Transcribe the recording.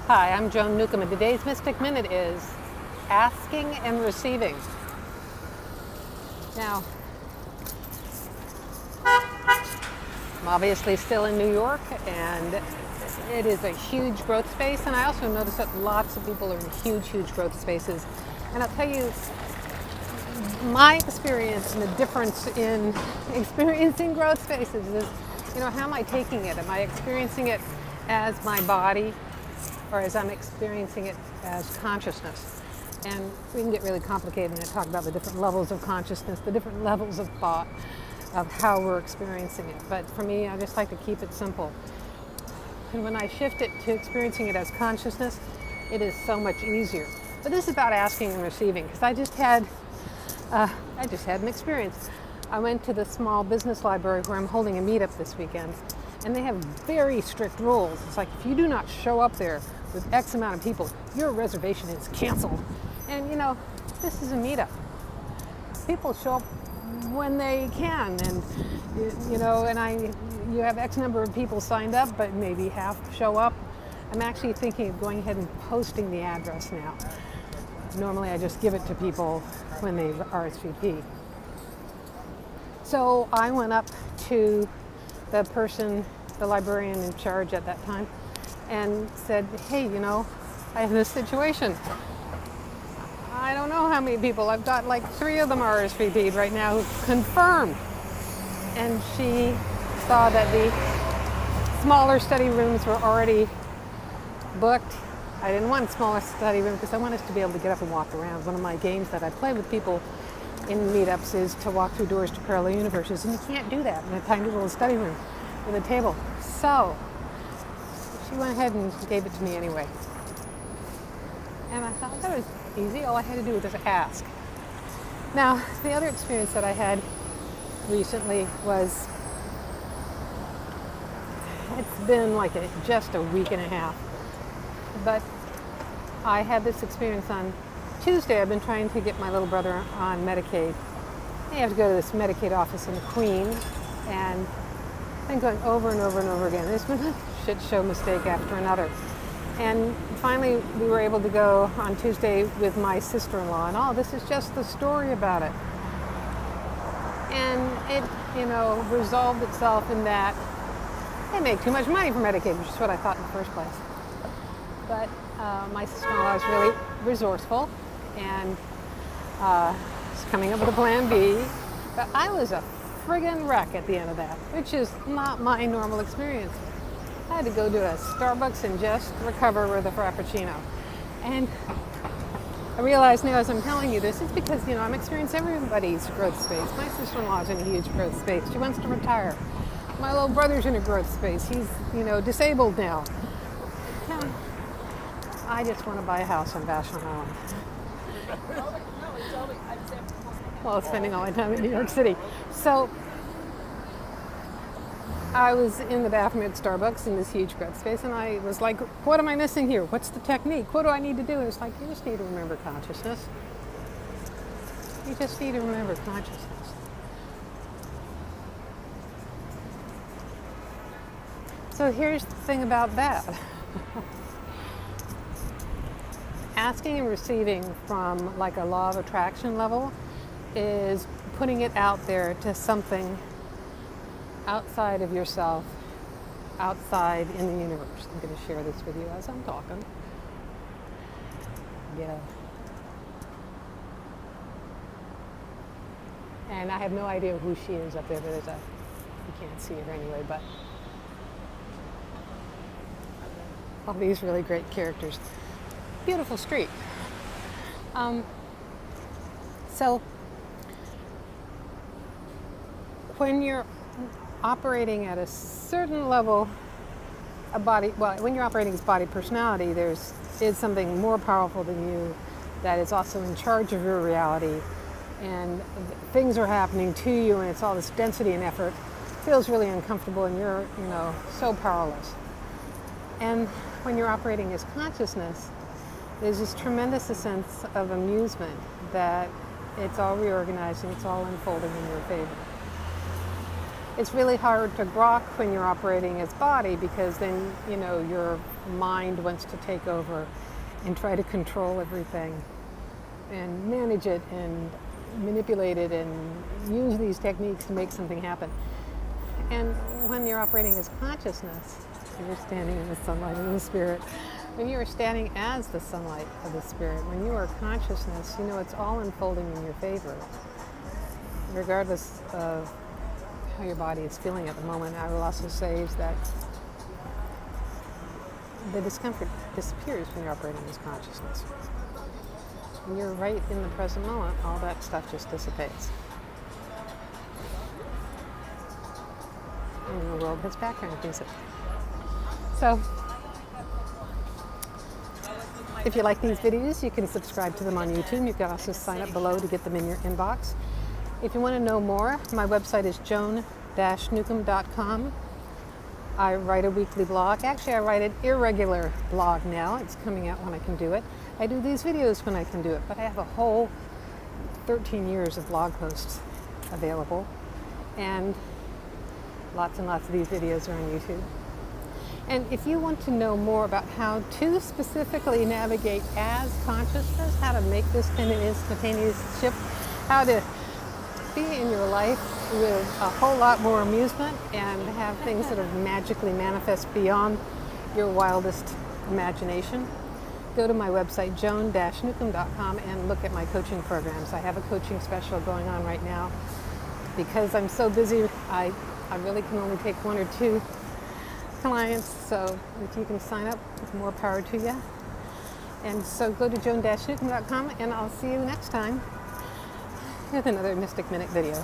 Hi, I'm Joan Newcomb, and today's Mystic Minute is asking and receiving. Now, I'm obviously still in New York, and it is a huge growth space, and I also notice that lots of people are in huge growth spaces. And I'll tell you, my experience and the difference in experiencing growth spaces is, how am I taking it? Am I experiencing it as my body, or as I'm experiencing it as consciousness? And we can get really complicated and talk about the different levels of consciousness, the different levels of thought, of how we're experiencing it. But for me, I just like to keep it simple. And when I shift it to experiencing it as consciousness, it is so much easier. But this is about asking and receiving, because I just had an experience. I went to the small business library where I'm holding a meetup this weekend, and they have very strict rules. It's like, if you do not show up there with X amount of people, your reservation is canceled. And this is a meetup. People show up when they can, and you have X number of people signed up, but maybe half show up. I'm actually thinking of going ahead and posting the address now. Normally I just give it to people when they RSVP. So I went up to the librarian in charge at that time, and said, hey, I have this situation. I don't know how many people. I've got like 3 of them RSVP'd right now, confirmed. And she saw that the smaller study rooms were already booked. I didn't want a smaller study room because I want us to be able to get up and walk around. One of my games that I play with people in meetups is to walk through doors to parallel universes, and you can't do that in a tiny little study room with a table. So she went ahead and gave it to me anyway. And I thought that was easy. All I had to do was ask. Now, the other experience that I had recently was, it's been like just a week and a half, but I had this experience on Tuesday. I've been trying to get my little brother on Medicaid. I have to go to this Medicaid office in Queens, and I've been going over and over again. There's been a shit show mistake after another. And finally, we were able to go on Tuesday with my sister-in-law, and this is just the story about it. And it, resolved itself in that they make too much money for Medicaid, which is what I thought in the first place. But my sister-in-law is really resourceful, and is coming up with a plan B. But I was a friggin' wreck at the end of that, which is not my normal experience. I had to go to a Starbucks and just recover with a Frappuccino. And I realize now, as I'm telling you this, it's because, I'm experiencing everybody's growth space. My sister-in-law's in a huge growth space. She wants to retire. My little brother's in a growth space. He's, disabled now. I just want to buy a house on Vashon Island. While spending all my time in New York City. So I was in the bathroom at Starbucks in this huge growth space, and I was like, what am I missing here? What's the technique? What do I need to do? And it's like, you just need to remember consciousness. You just need to remember consciousness. So here's the thing about that. Asking and receiving from like a law of attraction level is putting it out there to something outside of yourself, outside in the universe. I'm going to share this with you as I'm talking. Yeah. And I have no idea who she is up there, but you can't see her anyway, but all these really great characters. Beautiful street. So when you're operating at a certain level of body, when you're operating as body personality, is something more powerful than you that is also in charge of your reality, and things are happening to you, and it's all this density and effort. It feels really uncomfortable, and you're, so powerless. And when you're operating as consciousness, there's this tremendous sense of amusement that it's all reorganizing, it's all unfolding in your favor. It's really hard to grok when you're operating as body, because then, you're mind wants to take over and try to control everything and manage it and manipulate it and use these techniques to make something happen. And when you're operating as consciousness, you're standing in the sunlight of the spirit. When you are standing as the sunlight of the spirit, when you are consciousness, you know it's all unfolding in your favor. Regardless of how your body is feeling at the moment, I will also say is that the discomfort disappears when you're operating as consciousness. When you're right in the present moment, all that stuff just dissipates. And the world has background music. So, if you like these videos, you can subscribe to them on YouTube. You can also sign up below to get them in your inbox. If you want to know more, my website is joan-newcomb.com. I write a weekly blog. Actually, I write an irregular blog now. It's coming out when I can do it. I do these videos when I can do it, but I have a whole 13 years of blog posts available, and lots of these videos are on YouTube. And if you want to know more about how to specifically navigate as consciousness, how to make this kind of instantaneous shift, how to be in your life with a whole lot more amusement and have things that are magically manifest beyond your wildest imagination, go to my website, joan-newcomb.com, and look at my coaching programs. I have a coaching special going on right now. Because I'm so busy, I really can only take 1 or 2 clients, so if you can sign up, more power to you. And so go to joan-newcomb.com, and I'll see you next time with another Mystic Minute video.